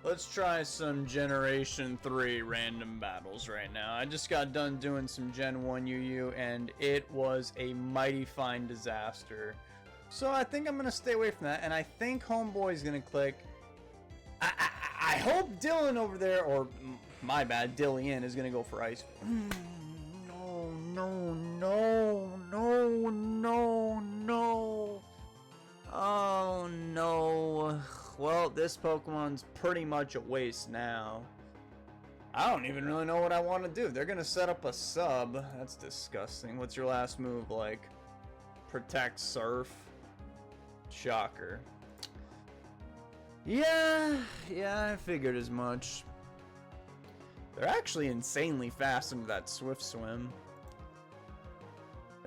Let's try some Generation 3 random battles right now. I just got done doing some Gen 1 UU, and it was a mighty fine disaster. So I think I'm going to stay away from that, and I think Homeboy's going to click. I hope Dylan over there, or my bad, Dillian, is going to go for ice. No, no, no, no, no, no. Oh, no. Well, this Pokemon's pretty much a waste now. I don't even really know what I want to do. They're going to set up a sub. That's disgusting. What's your last move like? Protect Surf. Shocker. Yeah, I figured as much. They're actually insanely fast into that Swift Swim.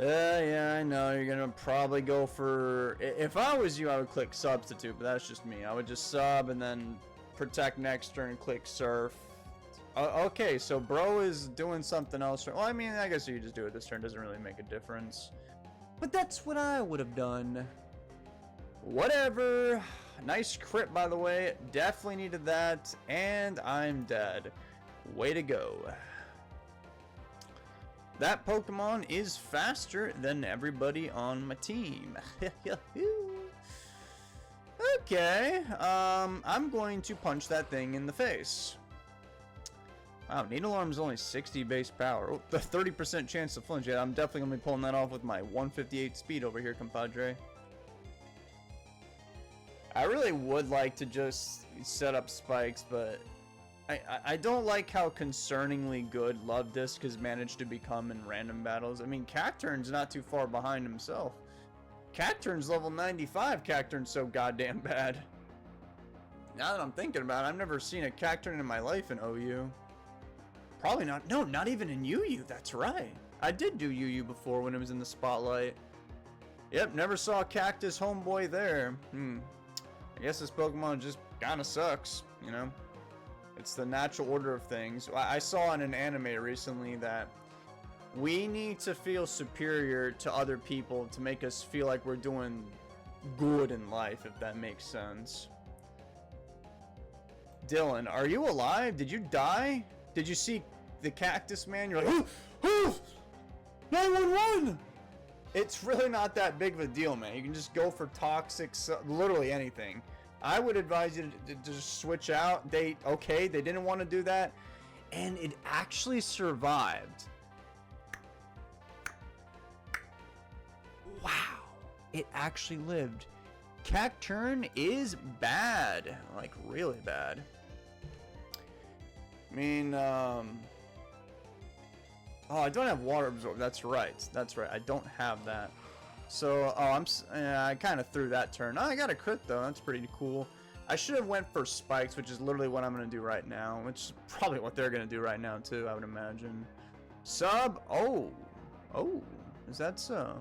Yeah, I know, you're gonna probably go for... If I was you, I would click Substitute, but that's just me. I would just sub and then Protect next turn, click Surf. Okay, so Bro is doing something else. Well, I mean, I guess you just do it this turn. Doesn't really make a difference. But that's what I would have done. Whatever. Nice crit, by the way. Definitely needed that. And I'm dead. Way to go. That Pokemon is faster than everybody on my team. Okay, I'm going to punch that thing in the face. Wow, Needlearm's only 60 base power. Oh, the 30% chance to flinch. Yeah, I'm definitely going to be pulling that off with my 158 speed over here, compadre. I really would like to just set up spikes, but... I don't like how concerningly good Love Disc has managed to become in random battles. I mean, Cacturn's not too far behind himself. Cacturn's level 95. Cacturn's so goddamn bad. Now that I'm thinking about it, I've never seen a Cacturn in my life in OU. Probably not. No, not even in UU. That's right. I did do UU before when it was in the spotlight. Yep, never saw a Cactus Homeboy there. I guess this Pokemon just kind of sucks, you know? It's the natural order of things. I saw in an anime recently that we need to feel superior to other people to make us feel like we're doing good in life, if that makes sense. Dylan, are you alive? Did you die? Did you see the Cactus Man? You're like, oh, 911! It's really not that big of a deal, man. You can just go for toxic, literally anything. I would advise you to just switch out. They didn't want to do that. And it actually survived. Wow. It actually lived. Cacturn is bad. Like, really bad. I mean, oh, I don't have Water Absorb. That's right. That's right. I don't have that. So, I kind of threw that turn. Oh, I got a crit, though. That's pretty cool. I should have went for spikes, which is literally what I'm going to do right now. Which is probably what they're going to do right now, too, I would imagine. Sub. Oh, is that so?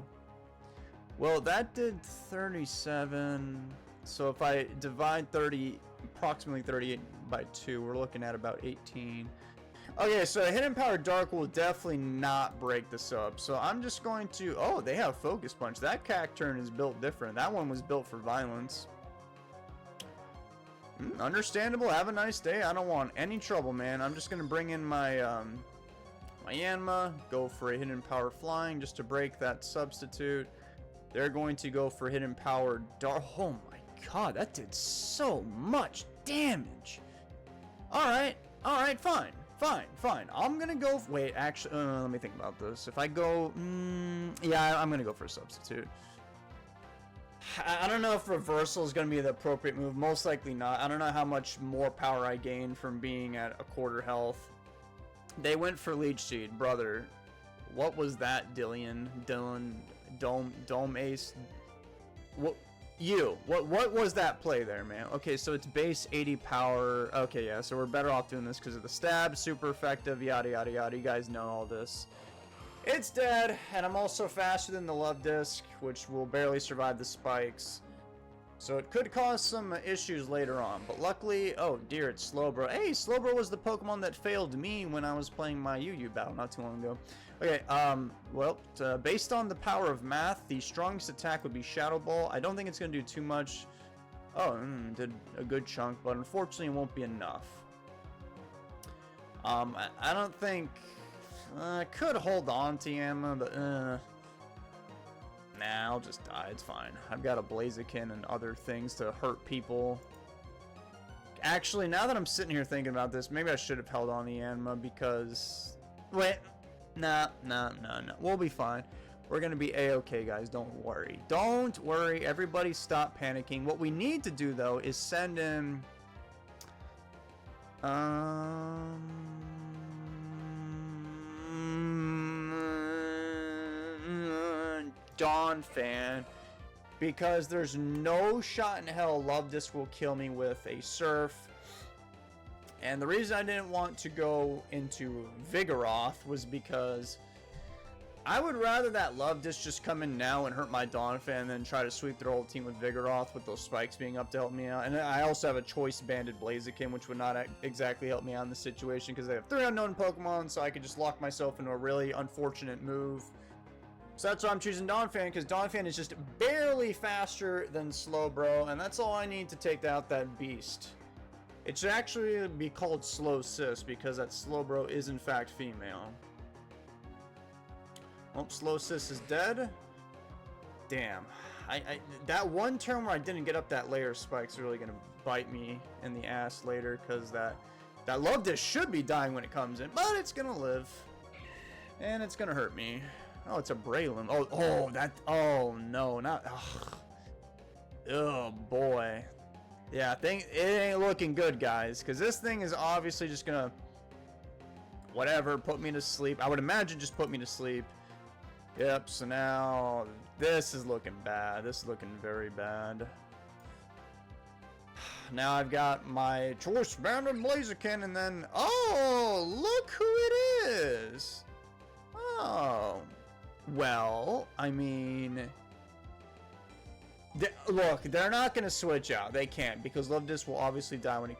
Well, that did 37. So, if I divide approximately 38 by 2, we're looking at about 18. Okay, so Hidden Power Dark will definitely not break the sub. So I'm just going to... Oh, they have Focus Punch. That Cacturn is built different. That one was built for violence. Understandable. Have a nice day. I don't want any trouble, man. I'm just going to bring in my my Yanma. Go for a Hidden Power Flying just to break that substitute. They're going to go for Hidden Power Dark. Oh my god, that did so much damage. Alright, fine. Fine. I'm gonna go... Wait, actually, let me think about this. If I go... yeah, I'm gonna go for a substitute. I don't know if Reversal is gonna be the appropriate move. Most likely not. I don't know how much more power I gain from being at a quarter health. They went for Leech Seed, brother. What was that, Dylan, Dome Ace? What was that play there, man? Okay, so it's base 80 power. Okay, yeah, so we're better off doing this because of the stab, super effective, yada yada yada. You guys know all this. It's dead, and I'm also faster than the Love Disc, which will barely survive the spikes. So it could cause some issues later on, but luckily, oh dear, it's Slowbro. Hey, Slowbro was the Pokemon that failed me when I was playing my UU battle not too long ago. Okay, well, based on the power of math, the strongest attack would be Shadow Ball. I don't think it's going to do too much. Oh, did a good chunk, but unfortunately it won't be enough. I don't think... I could hold on to Yanma, but nah, I'll just die. It's fine. I've got a Blaziken and other things to hurt people. Actually, now that I'm sitting here thinking about this, maybe I should have held on to Yanma because... Wait. Nah. We'll be fine. We're going to be A-okay, guys. Don't worry. Don't worry. Everybody stop panicking. What we need to do, though, is send in... Dawn Fan, because there's no shot in hell Love Disc will kill me with a Surf. And the reason I didn't want to go into Vigoroth was because I would rather that Love Disc just come in now and hurt my Dawn Fan than try to sweep their whole team with Vigoroth with those spikes being up to help me out. And I also have a choice banded Blaziken, which would not exactly help me out in this situation because I have 3 unknown Pokemon, so I could just lock myself into a really unfortunate move. So that's why I'm choosing Donphan, because Donphan is just barely faster than Slowbro, and that's all I need to take out that beast. It should actually be called Slow Sis, because that Slowbro is in fact female. Oh, Slow Sis is dead. Damn. That one turn where I didn't get up that layer of spikes is really going to bite me in the ass later, because that Love Disc should be dying when it comes in, but it's going to live. And it's going to hurt me. Oh, it's a Breloom. Oh no, not. Oh boy. Yeah, it ain't looking good, guys, because this thing is obviously just gonna, whatever, put me to sleep. I would imagine just put me to sleep. Yep. So now this is looking bad. This is looking very bad. Now I've got my choice banded Blaziken, and then look who it is. Oh. Well, I mean, look, they're not going to switch out. They can't, because Love Disc will obviously die when they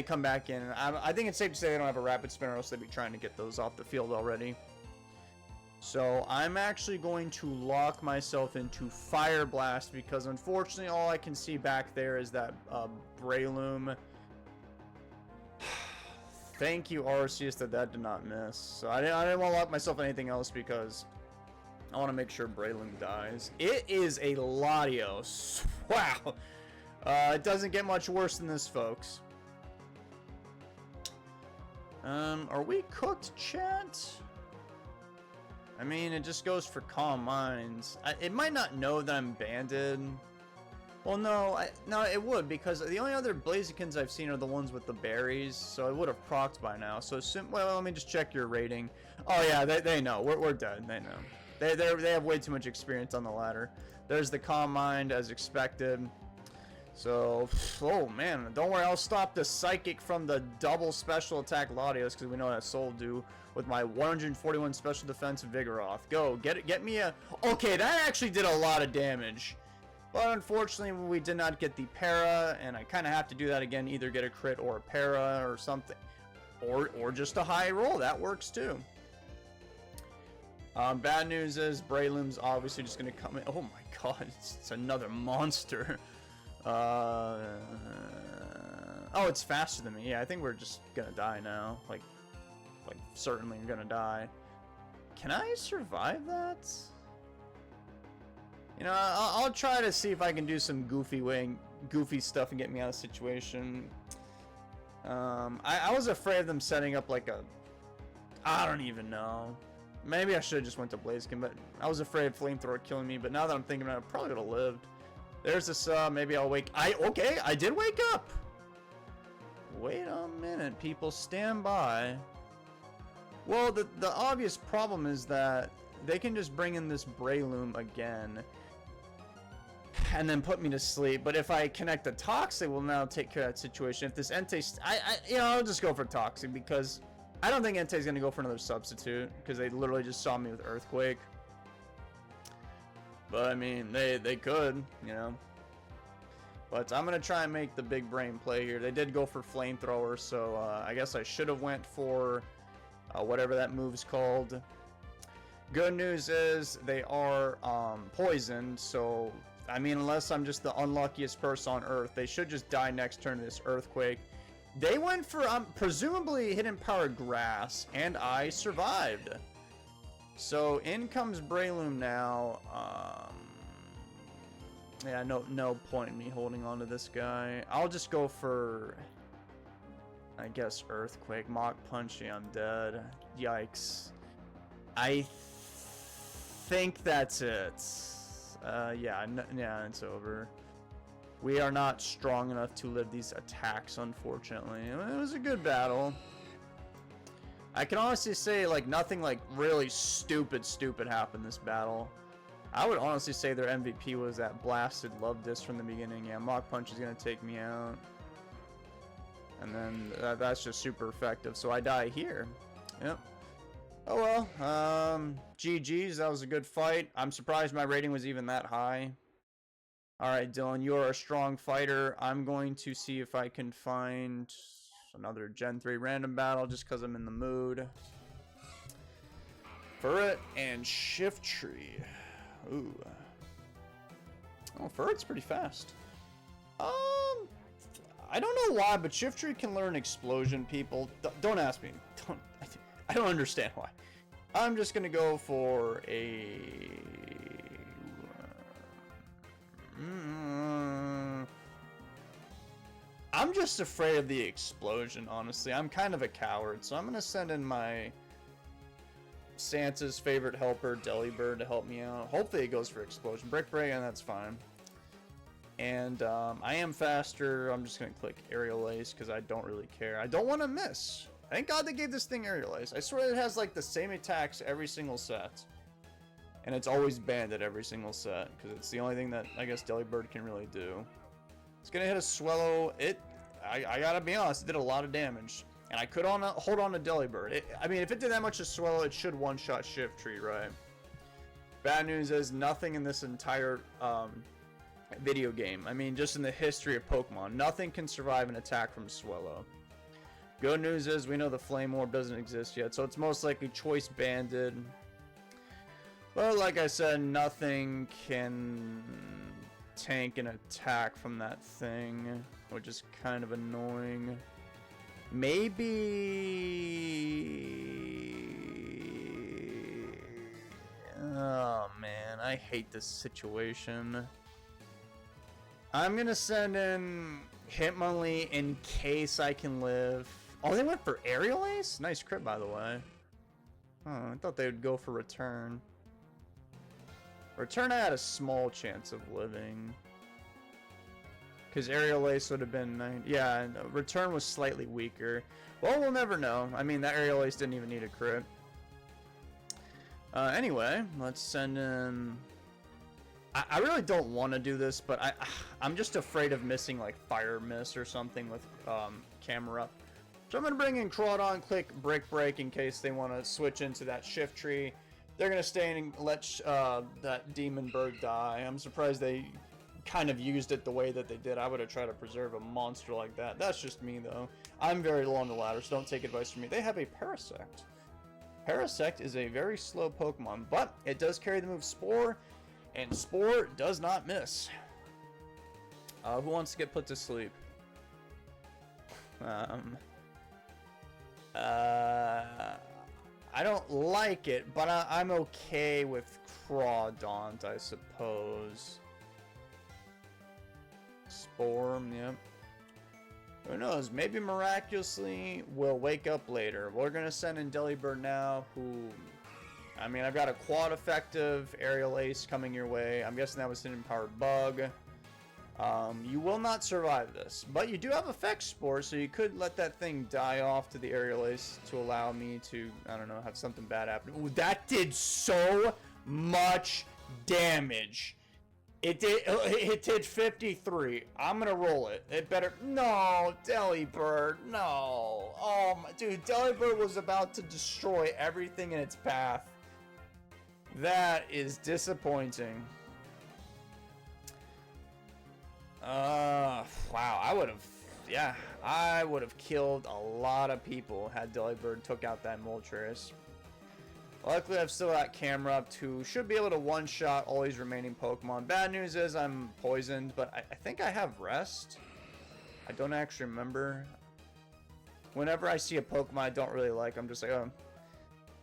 come back in. I think it's safe to say they don't have a Rapid Spin, or else they'd be trying to get those off the field already. So I'm actually going to lock myself into Fire Blast, because unfortunately all I can see back there is that Breloom. Thank you, Arceus, that did not miss. So I didn't want to lock myself in anything else, because I want to make sure Breloom dies. It is a Latios. Wow. It doesn't get much worse than this, folks. Are we cooked, chat? I mean, it just goes for Calm Minds. It might not know that I'm banded. Well, no, it would, because the only other Blazikens I've seen are the ones with the berries, so it would have procced by now. So, well, let me just check your rating. Oh yeah, they know. We're dead. They know. They have way too much experience on the ladder. There's the Calm Mind as expected. So, oh man, don't worry, I'll stop the Psychic from the double special attack Latios, because we know that Soul do with my 141 special defense Vigoroth. Go, get me a... Okay, that actually did a lot of damage. But unfortunately, we did not get the para, and I kind of have to do that again, either get a crit or a para or something. Or just a high roll, that works too. Bad news is Breloom's obviously just going to come in. Oh my god, it's another monster. Oh, it's faster than me. Yeah, I think we're just going to die now. Like certainly going to die. Can I survive that? You know, I'll try to see if I can do some goofy stuff and get me out of the situation. I was afraid of them setting up like a... I don't even know. Maybe I should have just went to Blaziken, but I was afraid of Flamethrower killing me. But now that I'm thinking about it, I probably would have lived. There's this, maybe I'll wake... Okay, I did wake up! Wait a minute, people, stand by. Well, the obvious problem is that they can just bring in this Breloom again and then put me to sleep. But if I connect the Toxic, will now take care of that situation. If this Entei... I'll just go for Toxic, because I don't think Entei's going to go for another substitute, because they literally just saw me with Earthquake. But, I mean, they could, you know. But I'm going to try and make the big brain play here. They did go for Flamethrower, so I guess I should have went for whatever that move's called. Good news is they are poisoned, so I mean, unless I'm just the unluckiest person on Earth, they should just die next turn to this Earthquake. They went for, presumably, Hidden Power Grass, and I survived. So, in comes Breloom now. Yeah, no point in me holding on to this guy. I'll just go for, I guess, Earthquake. Mach Punch, yeah, I'm dead. Yikes. I think that's it. Yeah, it's over. We are not strong enough to live these attacks, unfortunately. It was a good battle. I can honestly say, like, nothing, like, really stupid happened this battle. I would honestly say their MVP was that blasted Love Disc from the beginning. Yeah, Mach Punch is going to take me out. And then that's just super effective. So I die here. Yep. Oh well. GG's. That was a good fight. I'm surprised my rating was even that high. Alright, Dylan, you are a strong fighter. I'm going to see if I can find another Gen 3 random battle just because I'm in the mood. Furret and Shiftry. Ooh. Oh, Furret's pretty fast. I don't know why, but Shiftry can learn Explosion, people. Don't ask me. I don't understand why. I'm just gonna go for a... I'm just afraid of the explosion, honestly. I'm kind of a coward, so I'm gonna send in my Santa's favorite helper, Delibird, to help me out. Hopefully it goes for explosion. Brick break, and that's fine. And I am faster. I'm just gonna click Aerial Ace because I don't really care. I don't want to miss. Thank God they gave this thing Aerial Ace. I swear it has like the same attacks every single set. And it's always banned at every single set, because it's the only thing that I guess Delibird can really do. It's gonna hit a Swellow. I gotta be honest, it did a lot of damage. And I could hold on to Delibird. I mean, if it did that much to Swellow, it should one-shot Shiftry, right? Bad news is nothing in this entire video game, I mean, just in the history of Pokemon, nothing can survive an attack from Swellow. Good news is we know the Flame Orb doesn't exist yet, so it's most likely Choice Banded. But like I said, nothing can tank an attack from that thing, which is kind of annoying. Maybe... Oh man, I hate this situation. I'm gonna send in Hitmonlee in case I can live. Oh, they went for Aerial Ace? Nice crit, by the way. Oh, I thought they would go for Return. Return, I had a small chance of living. Because Aerial Ace would have been... Yeah, Return was slightly weaker. Well, we'll never know. I mean, that Aerial Ace didn't even need a crit. Anyway, let's send in... I really don't want to do this, but I'm just afraid of missing, like, Fire Mist or something with camera up. So I'm going to bring in Crawdon, click Brick Break in case they want to switch into that Shiftry. They're going to stay and let that Demon Bird die. I'm surprised they kind of used it the way that they did. I would have tried to preserve a monster like that. That's just me, though. I'm very low on the ladder, so don't take advice from me. They have a Parasect. Parasect is a very slow Pokemon, but it does carry the move Spore, and Spore does not miss. Who wants to get put to sleep? I don't like it, but I'm okay with Crawdaunt, I suppose. Spore, yep. Who knows? Maybe miraculously we'll wake up later. We're gonna send in Delibird now, who... I mean, I've got a quad effective Aerial Ace coming your way. I'm guessing that was Hidden Power Bug. You will not survive this, but you do have Effect Spore, so you could let that thing die off to the Aerial Ace to allow me to, I don't know, have something bad happen. Ooh, that did so much damage. It did 53. I'm gonna roll it. It better... No, Delibird, no. Oh, my... Dude, Delibird was about to destroy everything in its path. That is disappointing. Wow, I would have... Yeah, I would have killed a lot of people had Delibird took out that Moltres. Luckily, I've still got Camera Up, who should be able to one-shot all these remaining Pokemon. Bad news is I'm poisoned, but I think I have Rest. I don't actually remember. Whenever I see a Pokemon I don't really like, I'm just like, oh,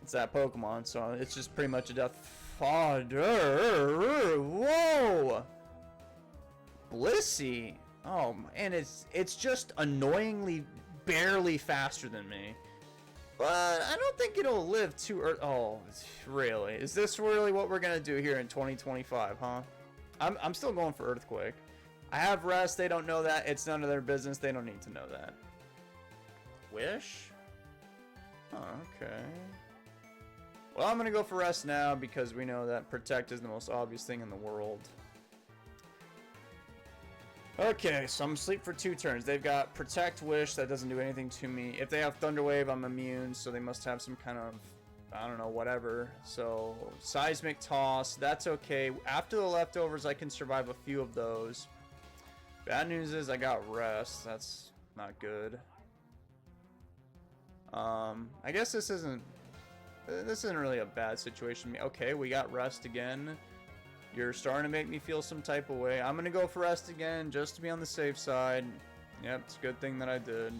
it's that Pokemon. So it's just pretty much a death. Father, whoa! Blissey. Oh, and it's just annoyingly barely faster than me. But I don't think it'll live too early. Oh, really? Is this really what we're gonna do here in 2025, huh? I'm still going for Earthquake. I have Rest. They don't know that. It's none of their business. They don't need to know that. Wish? Oh, okay. Well, I'm gonna go for Rest now because we know that Protect is the most obvious thing in the world. Okay, so I'm asleep for 2 turns. They've got Protect, Wish, that doesn't do anything to me. If they have Thunder Wave, I'm immune, so they must have some kind of, I don't know, whatever. So, Seismic Toss, that's okay. After the leftovers, I can survive a few of those. Bad news is I got Rest. That's not good. I guess this isn't really a bad situation. Okay, we got Rest again. You're starting to make me feel some type of way. I'm gonna go for Rest again, just to be on the safe side. Yep, it's a good thing that I did.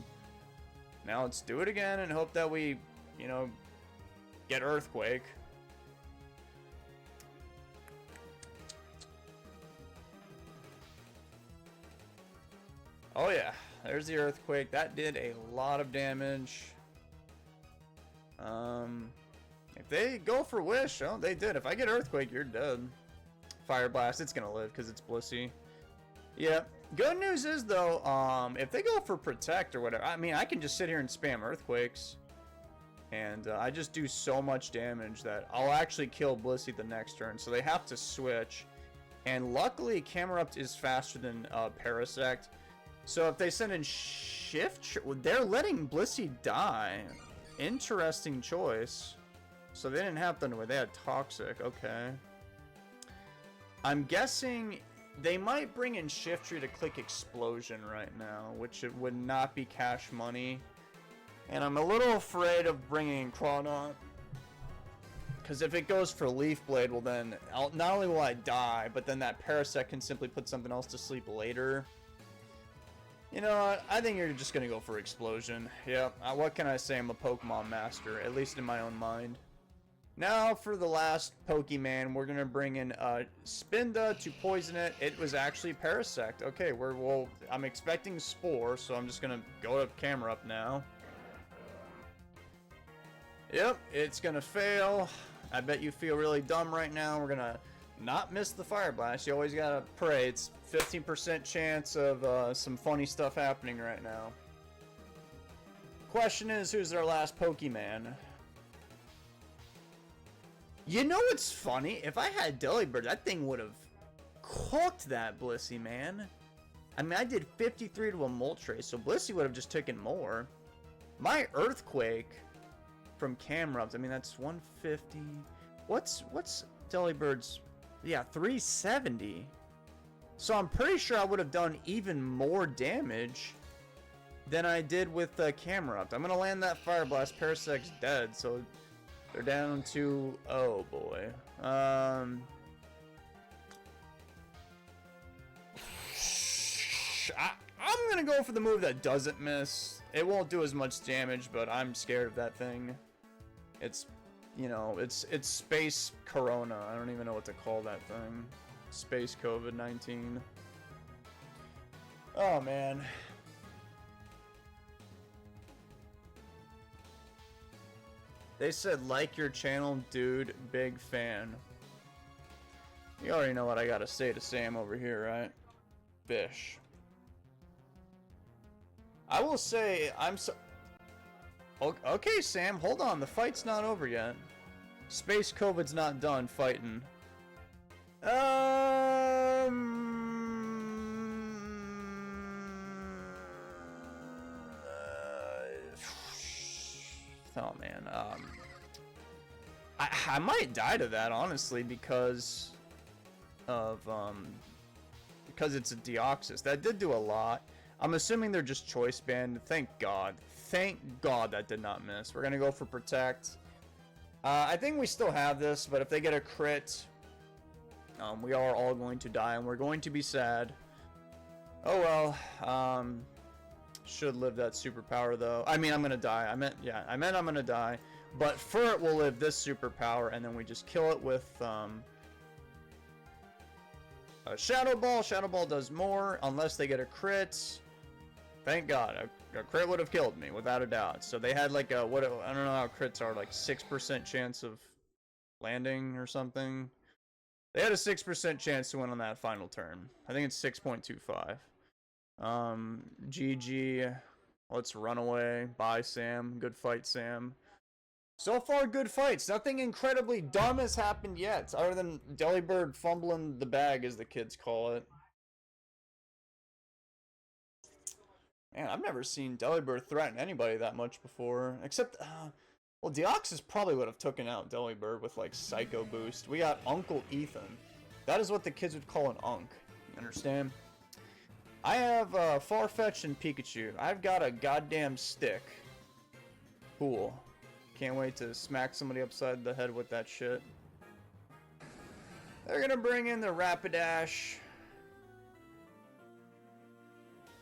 Now let's do it again and hope that we, you know, get Earthquake. Oh yeah, there's the Earthquake. That did a lot of damage. If they go for Wish, oh, they did. If I get Earthquake, you're dead. Fire Blast, it's gonna live because it's Blissey. Yeah. Good news is though, if they go for Protect or whatever, I mean, I can just sit here and spam Earthquakes, and I just do so much damage that I'll actually kill Blissey the next turn. So they have to switch, and luckily Camerupt is faster than Parasect. So if they send in Shift, they're letting Blissey die. Interesting choice. So they didn't have Thunder Wave, they had Toxic. Okay. I'm guessing they might bring in Shiftry to click Explosion right now, which it would not be cash money. And I'm a little afraid of bringing Crawdaunt, because if it goes for Leaf Blade, well then, not only will I die, but then that Parasect can simply put something else to sleep later. You know what? I think you're just going to go for Explosion. Yeah, what can I say? I'm a Pokemon master, at least in my own mind. Now for the last Pokemon, we're going to bring in Spinda to poison it. It was actually Parasect. Okay, I'm expecting Spore, so I'm just going to go to Camera Up now. Yep, it's going to fail. I bet you feel really dumb right now. We're going to not miss the Fire Blast. You always got to pray. It's 15% chance of some funny stuff happening right now. Question is, who's their last Pokemon? You know what's funny? If I had Delibird, that thing would have cooked that Blissey, man. I mean, I did 53 to a Moltres, so Blissey would have just taken more. My Earthquake from Camerupt, I mean, that's 150. What's Delibird's? Yeah, 370. So I'm pretty sure I would have done even more damage than I did with Camerupt. I'm going to land that Fire Blast. Parasect's dead, so they're down to, oh boy. I'm gonna go for the move that doesn't miss. It won't do as much damage, but I'm scared of that thing. It's, you know, it's Space Corona. I don't even know what to call that thing. Space COVID-19. Oh man. They said, like your channel, dude, big fan. You already know what I gotta say to Sam over here, right? Bish. I will say, okay, Sam, hold on. The fight's not over yet. Space COVID's not done fighting. Oh, man. I might die to that, honestly, because it's a Deoxys. That did do a lot. I'm assuming they're just choice banned. Thank God. Thank God that did not miss. We're gonna go for Protect. I think we still have this, but if they get a crit, we are all going to die, and we're going to be sad. Oh well. Should live that superpower though. I mean, I'm gonna die. I meant I'm gonna die. But Furt will live this superpower, and then we just kill it with a Shadow Ball. Shadow Ball does more unless they get a crit. Thank God, a crit would have killed me without a doubt. So they had like a I don't know how crits are, like 6% chance of landing or something. They had a 6% chance to win on that final turn. I think it's 6.25. GG. Let's run away. Bye, Sam. Good fight, Sam. So far, good fights. Nothing incredibly dumb has happened yet, other than Delibird fumbling the bag, as the kids call it. Man, I've never seen Delibird threaten anybody that much before. Except, well, Deoxys probably would have taken out Delibird with, like, Psycho Boost. We got Uncle Ethan. That is what the kids would call an Unk. Understand? I have Farfetch'd and Pikachu. I've got a goddamn stick. Cool. Can't wait to smack somebody upside the head with that shit. They're gonna bring in the Rapidash.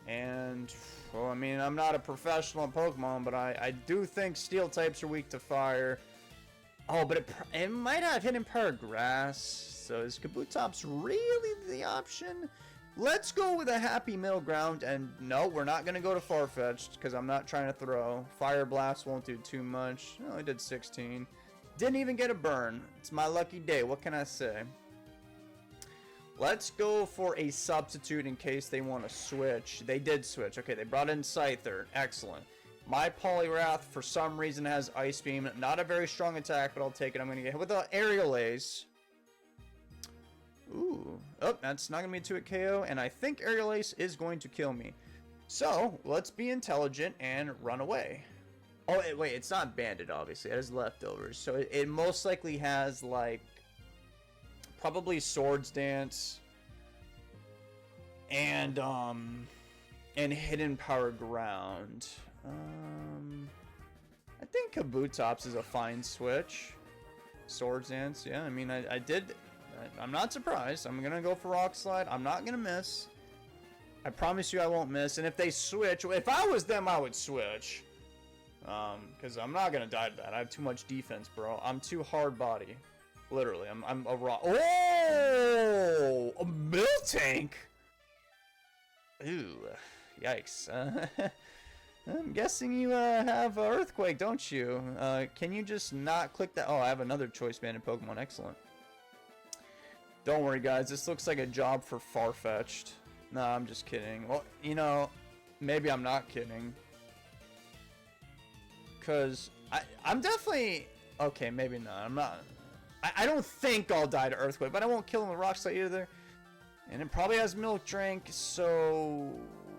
And, well, I mean, I'm not a professional in Pokemon, but I do think Steel types are weak to fire. Oh, but it might have Hidden Power Grass. So is Kabutops really the option? Let's go with a happy middle ground, and no, we're not going to go to Farfetch'd, because I'm not trying to throw. Fire Blast won't do too much. I only did 16. Didn't even get a burn. It's my lucky day, what can I say? Let's go for a substitute in case they want to switch. They did switch. Okay, they brought in Scyther. Excellent. My Poliwrath, for some reason, has Ice Beam. Not a very strong attack, but I'll take it. I'm going to get hit with an Aerial Ace. Ooh. Oh, that's not going to be a 2-hit KO, and I think Aerial Ace is going to kill me. So, let's be intelligent and run away. Oh, wait, it's not Banded, obviously. It has Leftovers. So, it most likely has, like, probably Swords Dance and Hidden Power Ground. I think Kabutops is a fine switch. Swords Dance, yeah, I mean, I did... I'm not surprised. I'm gonna go for Rock Slide. I'm not gonna miss. I promise you I won't miss. And if they switch, if I was them, I would switch. Because I'm not gonna die to that. I have too much defense, bro. I'm too hard body. Literally, I'm a rock. Oh, a Miltank. Ooh, yikes. I'm guessing you have Earthquake, don't you? Can you just not click that? Oh, I have another Choice Band in Pokemon. Excellent. Don't worry, guys. This looks like a job for Farfetch'd. Nah, I'm just kidding. Well, you know, maybe I'm not kidding. Because I'm definitely... Okay, maybe not. I'm not... I don't think I'll die to Earthquake, but I won't kill him with Rock Slide either. And it probably has Milk Drink, so...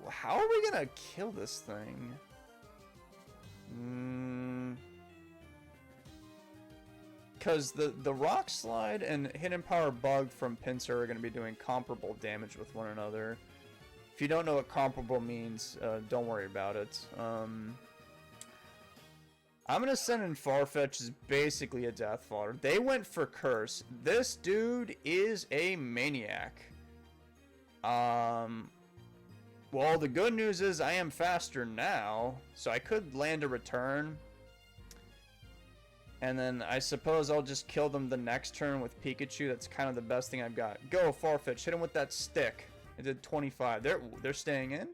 How are we gonna kill this thing? Because the Rock Slide and Hidden Power Bug from Pinsir are going to be doing comparable damage with one another. If you don't know what comparable means, don't worry about it. I'm going to send in Farfetch as basically a Death Fodder. They went for Curse. This dude is a maniac. Well, the good news is I am faster now, so I could land a return. And then I suppose I'll just kill them the next turn with Pikachu. That's kind of the best thing I've got. Go, Farfetch. Hit him with that stick. It did 25. They're staying in.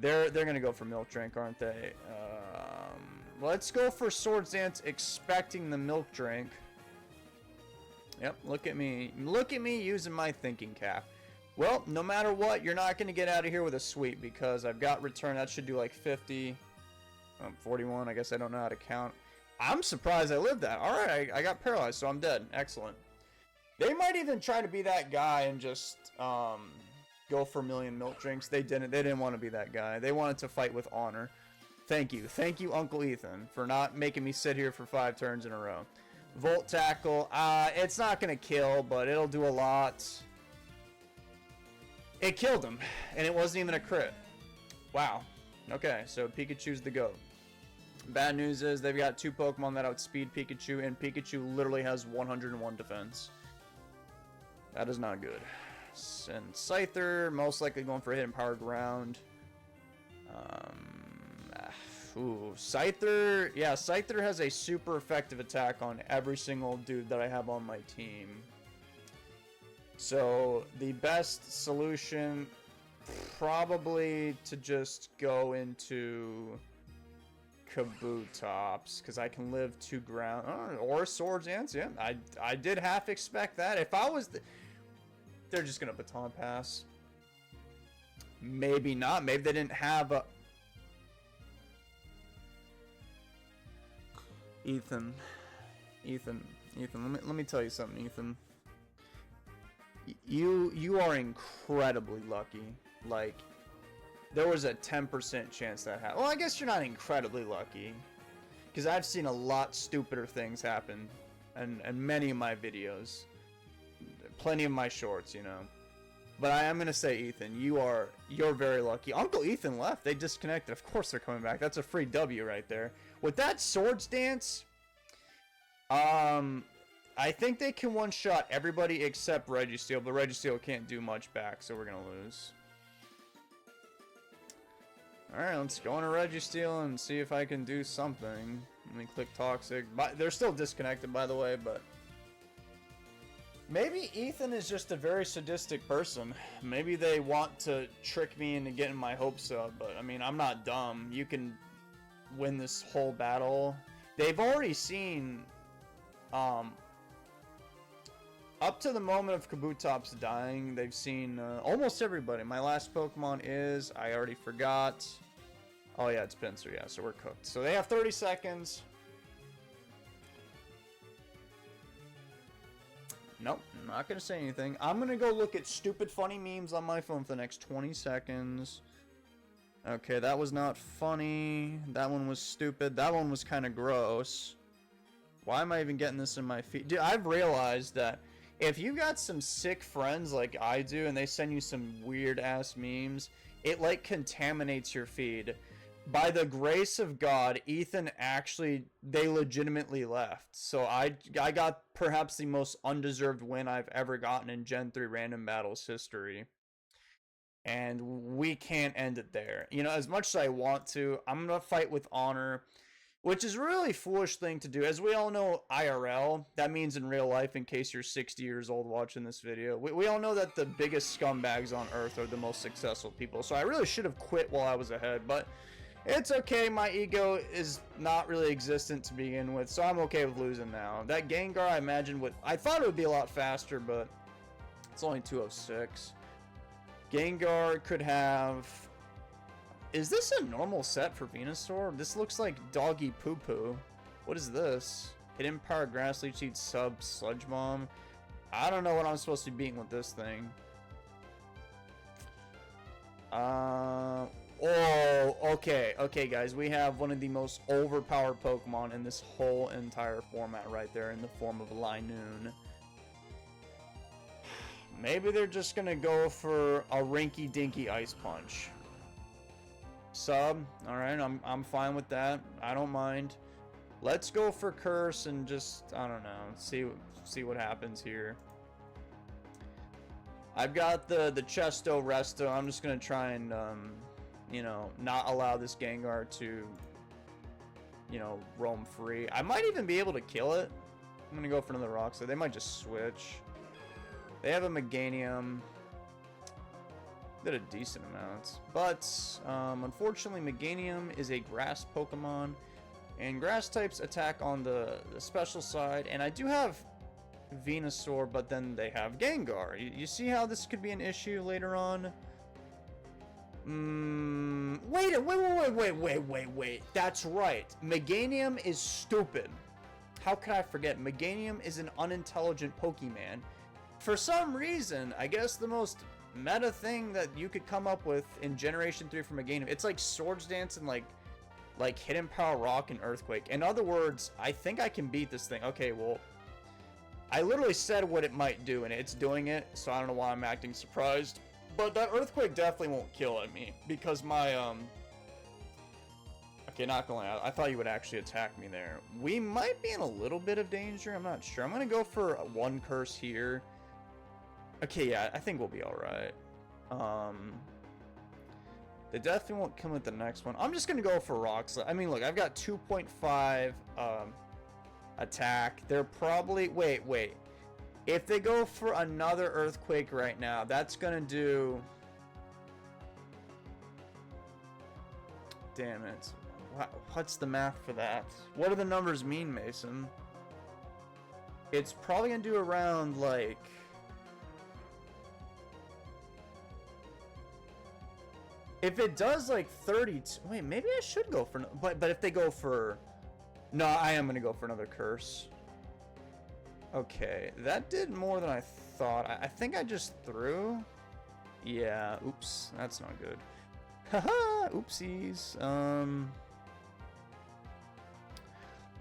They're gonna go for Milk Drink, aren't they? Let's go for Swords Dance, expecting the Milk Drink. Yep, look at me. Look at me using my thinking cap. Well, no matter what, you're not gonna get out of here with a sweep because I've got return. That should do like 50. 41. I guess I don't know how to count. I'm surprised I lived that. Alright, I got paralyzed, so I'm dead. Excellent. They might even try to be that guy and just go for a million Milk Drinks. They didn't. They didn't want to be that guy. They wanted to fight with honor. Thank you. Thank you, Uncle Ethan, for not making me sit here for 5 turns in a row. Volt Tackle. It's not going to kill, but it'll do a lot. It killed him, and it wasn't even a crit. Wow. Okay, so Pikachu's the GOAT. Bad news is they've got 2 Pokemon that outspeed Pikachu, and Pikachu literally has 101 defense. That is not good. And Scyther, most likely going for a hidden power ground. Scyther, yeah, Scyther has a super effective attack on every single dude that I have on my team. So the best solution, probably to just go into Kabutops, because I can live 2 ground, or Swords Dance. Yeah, I did half expect that. If I was they're just gonna baton pass. Maybe not. Maybe they didn't have a Ethan, let me tell you something, Ethan. You are incredibly lucky. Like, there was a 10% chance that happened. Well, I guess you're not incredibly lucky, because I've seen a lot stupider things happen, and many of my videos, plenty of my shorts, you know. But I am gonna say, Ethan, you're very lucky. Uncle Ethan left. They disconnected. Of course they're coming back. That's a free W right there. With that Swords Dance, I think they can one-shot everybody except Registeel, but Registeel can't do much back, so we're gonna lose. Alright, let's go into Registeel and see if I can do something. Let me click Toxic. They're still disconnected, by the way, but maybe Ethan is just a very sadistic person. Maybe they want to trick me into getting my hopes up, but I mean, I'm not dumb. You can win this whole battle. They've already seen, up to the moment of Kabutops dying, they've seen almost everybody. My last Pokemon is, I already forgot. Oh yeah, it's Pinsir, yeah, so we're cooked. So they have 30 seconds. Nope, I'm not gonna say anything. I'm gonna go look at stupid funny memes on my phone for the next 20 seconds. Okay, that was not funny. That one was stupid. That one was kind of gross. Why am I even getting this in my feed? Dude, I've realized that if you got some sick friends like I do and they send you some weird ass memes, it like contaminates your feed. By the grace of God, Ethan they legitimately left. So I got perhaps the most undeserved win I've ever gotten in Gen 3 Random Battles history. And we can't end it there. You know, as much as I want to, I'm going to fight with honor, which is a really foolish thing to do. As we all know, IRL, that means in real life, in case you're 60 years old watching this video. We all know that the biggest scumbags on earth are the most successful people. So I really should have quit while I was ahead, but it's okay. My ego is not really existent to begin with, so I'm okay with losing now. That Gengar, I thought it would be a lot faster, but it's only 206. Gengar could have... Is this a normal set for Venusaur? This looks like Doggy Poo Poo. What is this? Hidden Power Grass Leech Seed Sub Sludge Bomb. I don't know what I'm supposed to be beating with this thing. Oh, okay. Okay, guys. We have one of the most overpowered Pokemon in this whole entire format right there in the form of Linoon. Maybe they're just gonna go for a rinky-dinky Ice Punch. Sub, alright, I'm fine with that. I don't mind. Let's go for Curse and just, I don't know, see what happens here. I've got the Chesto Resto. I'm just gonna try and, you know, not allow this Gengar to, you know, roam free. I might even be able to kill it. I'm gonna go for another Rock, so they might just switch. They have a Meganium. Did a decent amount. But, unfortunately, Meganium is a grass Pokemon. And grass types attack on the special side. And I do have Venusaur, but then they have Gengar. You see how this could be an issue later on? Wait. That's right. Meganium is stupid. How could I forget? Meganium is an unintelligent Pokemon. For some reason, I guess the most meta thing that you could come up with in Generation 3 for Meganium, it's like Swords Dance and like Hidden Power Rock and Earthquake. In other words, I think I can beat this thing. Okay, well, I literally said what it might do, and it's doing it, so I don't know why I'm acting surprised. But that Earthquake definitely won't kill at me, because my, Okay, not gonna lie, I thought you would actually attack me there. We might be in a little bit of danger, I'm not sure. I'm gonna go for one curse here. Okay, yeah, I think we'll be alright. They definitely won't come with the next one. I'm just gonna go for rocks. I mean, look, I've got 2.5 attack. They're probably... Wait. If they go for another earthquake right now, that's gonna do... Damn it. What's the math for that? What do the numbers mean, Mason? It's probably gonna do around, like... If it does, like, 32... Wait, maybe I should go for... But if they go for... No, I am gonna go for another curse. Okay, that did more than I thought. I think I just threw... Yeah, oops. That's not good. Haha, oopsies.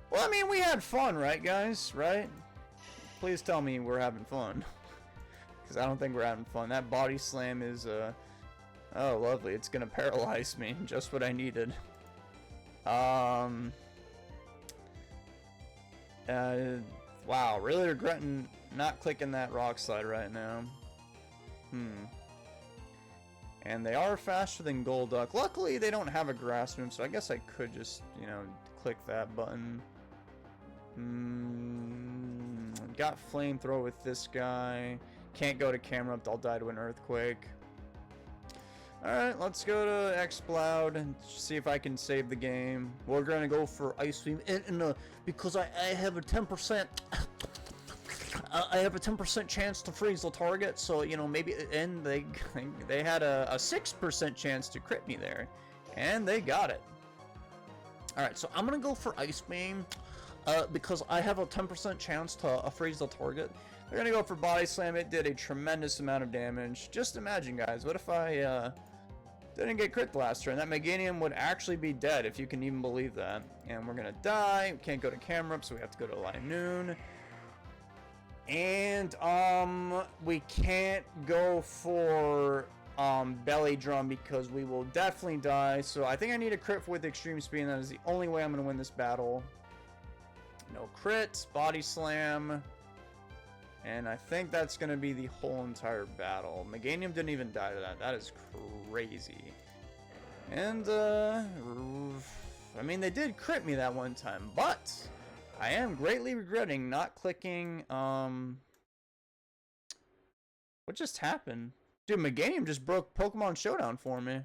Well, I mean, we had fun, right, guys? Right? Please tell me we're having fun. Because I don't think we're having fun. That body slam is, oh, lovely. It's gonna paralyze me. Just what I needed. Wow, really regretting not clicking that rock slide right now. And they are faster than Golduck. Luckily, they don't have a grass move, so I guess I could just, you know, click that button. Got flamethrower with this guy. Can't go to camera up, I'll die to an earthquake. Alright, let's go to Exploud and see if I can save the game. We're gonna go for Ice Beam, and because I have a 10%... I have a 10% chance to freeze the target, so, you know, maybe... And they had a 6% chance to crit me there. And they got it. Alright, so I'm gonna go for Ice Beam, because I have a 10% chance to freeze the target. They're gonna go for Body Slam. It did a tremendous amount of damage. Just imagine, guys, what if I didn't get Crit Blaster, and that Meganium would actually be dead, if you can even believe that. And we're gonna die. We can't go to camera up, so we have to go to Light Noon. And we can't go for Belly Drum because we will definitely die. So I think I need a crit with Extreme Speed, and that is the only way I'm gonna win this battle. No crit, Body Slam. And I think that's going to be the whole entire battle. Meganium didn't even die to that. That is crazy. And, I mean, they did crit me that one time. But, I am greatly regretting not clicking, What just happened? Dude, Meganium just broke Pokemon Showdown for me.